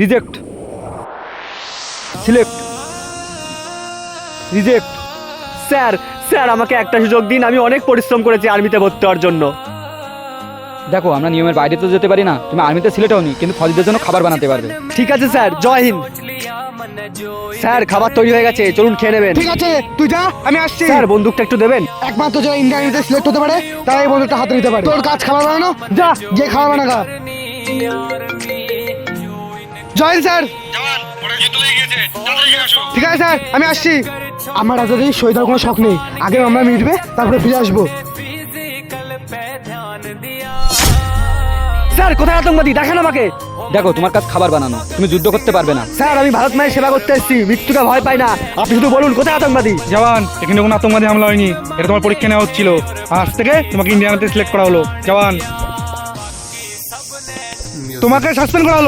Reject, select, reject. Sir sir আমাকে একটা সুযোগ দিন, আমি অনেক পরিশ্রম করেছি আর্মিতে ভর্তি হওয়ার জন্য। দেখো আমরা নিয়মের বাইরে তো যেতে পারি না, তুমি আর্মিতে সিলেক্ট হওনি কিন্তু ফজিলদের জন্য খাবার বানাতে পারবে। ঠিক আছে স্যার, জয় হিন্দ। স্যার খাবার তৈরি হয়ে গেছে, চলুন খেয়ে নেবেন। ঠিক আছে তুই যা, আমি আসছি। স্যার বন্দুকটা একটু দেবেন। একমাত্র যারা ইন্ডিয়ান আর্মিতে সিলেক্ট হতে পারে তারা এই বন্দুকটা হাতে নিতে পারে। তোর কাজ খাবার বানানো, যা গিয়ে খাবার বানাগা। জয় হিন্দ স্যার। ঠিক আছে স্যার, আমি আসছি। আমার আজাদি শহীদ হওয়ার কোনো শখ নেই, আগে আমরা মিটবে তারপরে ফিরে আসবো। স্যার কোথায় আতঙ্কবাদী, দেখেন আমাকে। দেখো তোমার কাজ খাবার বানানো, তুমি যুদ্ধ করতে পারবে না। স্যার আমি ভারত মায়ের সেবা করতে এসেছি, মৃত্যুকে ভয় পাই না। আপনি শুধু বলুন কোথায় আতঙ্কবাদী। জওয়ান, এখানে কোনো আতঙ্কবাদী হামলা হয়নি, এটা তোমার পরীক্ষা নেওয়া হচ্ছিল। আজ থেকে তোমাকে ইন্ডিয়ানাতে সিলেক্ট করা হলো। জওয়ান, তোমাকে সাসপেন্ড করা হলো।